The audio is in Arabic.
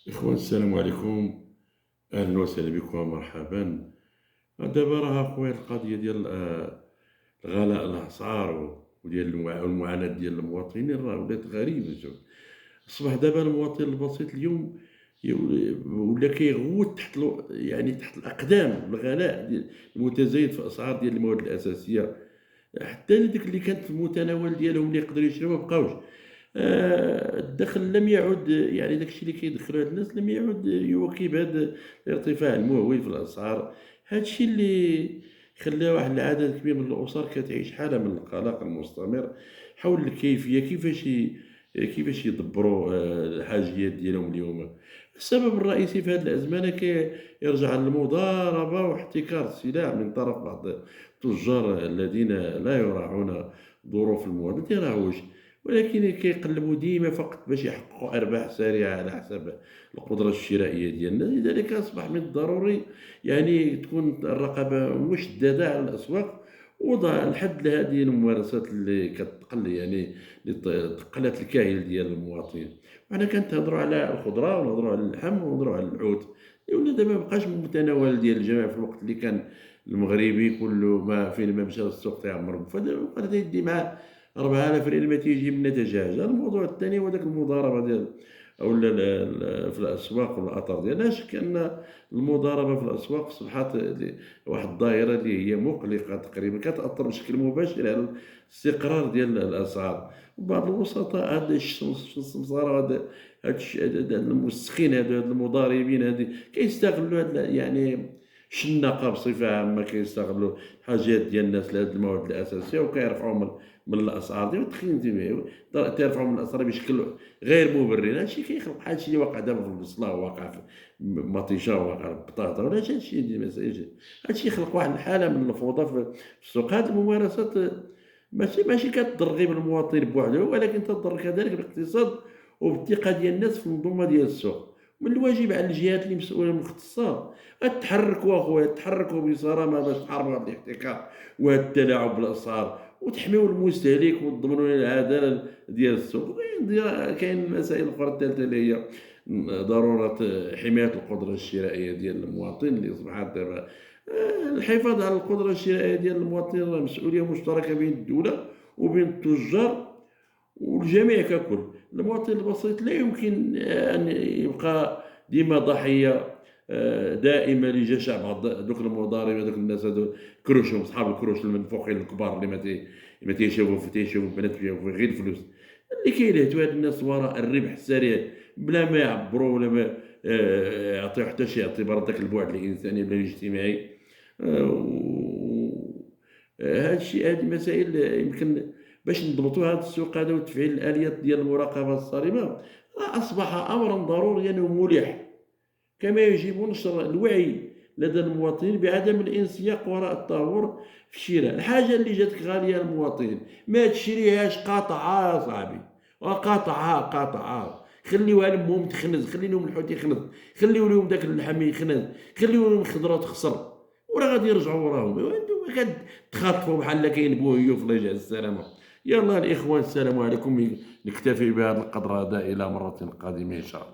إخوان السلام عليكم، أهلا وسهلا بكم ومرحبا. دابا راه أخويا القضية ديال غلاء الأسعار وديال المعاناة ديال المواطنين راه ولات غريبة. شوف، أصبح دابا المواطن البسيط اليوم ولا كيغوت تحت يعني تحت الأقدام الغلاء المتزايد في الأسعار ديال المواد الأساسية، حتى ديك اللي كانت في المتناول ديالهم اللي يقدروا يشريوها مبقاوش. الدخل لم يعد، يعني داك الشيء اللي كيدخلوا هاد الناس لم يعد يواكب هذا الارتفاع المهول في الأسعار. هاد الشيء اللي خلى واحد العدد كبير من الأسر كتعيش حالة من القلق المستمر حول الكيفية كيفاش يدبروا الحاجيات ديالهم اليوم. السبب الرئيسي في هذه الأزمنة يرجع للمضاربة واحتكار السلع من طرف بعض التجار الذين لا يراعون ظروف المواطن. تيراهوش، ولكن كيقلّبوا ديما فقط باش يحققوا أرباح سريعة على حساب القدرة الشرائية ديالنا. لذلك أصبح من الضروري يعني تكون الرقابة مشددة على الأسواق، ووضع الحد لهذه الممارسات اللي كتقل، يعني اللي تقلّت الكاهل ديال المواطنين. وحنا كنتهضروا على الخضرة ونهضروا على اللحم ونهضروا على العود، ولا دابا مابقاش من المتناول ديال الجميع في الوقت اللي كان المغربي كل ما فين ما مشى للسوق تيعمر، فدابا بقى تيدي معاه 4000 ريال ما تيجي من دجاج. الموضوع الثاني هو داك المضاربة ديال أولا في الأسواق والأثر ديالها. لا شك أن المضاربة في الأسواق أصبحت واحد الظاهرة اللي هي مقلقة تقريبا، كتأثر بشكل مباشر على الاستقرار ديال الأسعار. وبعض الوسطاء هاد السمسارة هاد الموسخين هاد المضاربين كيستغلوا هاد يعني الشناقة بصفة عامة، كيستغلوا الحاجات ديال الناس لهاد المواد الأساسية وكيرفعوا من الأسعار ديال تيرفعوا من الأسعار بشكل غير مبرر. هادشي كيخلق بحال هادشي اللي واقع دابا في البصلة وواقع في مطيشة وواقع في بطاطا، ولا هادشي هادشي يخلق واحد الحالة من الفوضى في السوق. هاد الممارسات ماشي كتضر غير بالمواطن بوحدو، ولكن تضر كذلك بالاقتصاد وبالثقة ديال الناس في المنظومة ديال السوق. من الواجب على الجهات اللي مسؤولة المختصة تحركوا أخويا، تحركوا بصرامة باش تحاربوا هاد الاحتكار وهاد التلاعب بالأسعار وتحميوا المستهلك وتضمنوا له العدالة ديال السوق. كاين مسائل أخرى الثالثة اللي هي ضرورة حماية القدرة الشرائية ديال المواطن اللي أصبحت دابا الحفاظ على القدرة الشرائية ديال المواطن راه مسؤولية مشتركة بين الدولة وبين التجار والجميع ككل. المواطن البسيط لا يمكن أن يبقى ديما ضحية دائمة لجشع بعض دوك المضاربة، دوك الناس هادو كروشهم صحاب الكروش المنفوخين الكبار اللي ما تيشوفوا البنات فيهم غير الفلوس، اللي كيلهثوا هاد الناس وراء الربح السريع بلا ما يعبروا ولا ما يعطيو حتى شي اعتبار داك البُعد الإنساني ولا الاجتماعي. و هاد الشيء، هادي مسائل يمكن باش نضبطوا هاد السوق هذا وتفعيل الآليات ديال المراقبة الصارمة راه أصبح أمرًا ضروريًا وملح. كما يجب نشر الوعي لدى المواطنين بعدم الانسياق وراء الطابور في الشراء. الحاجة اللي جاتك غالية للمواطنين ما تشريهاش قاطعة يا صاحبي، قاطعة، خليوها لأمهم تخنز، خلي لهم الحوت يخنز، خليو لهم داك اللحم يخنز، خليو لهم الخضرة تخسر، وراه غادي يرجعوا وراهم. وانتم كتخاطفوا بحال كاين بوهيوف الله يجعل السلامة. يلا الإخوان السلام عليكم، نكتفي بهذا القدر هذا إلى مرة قادمة إن شاء الله.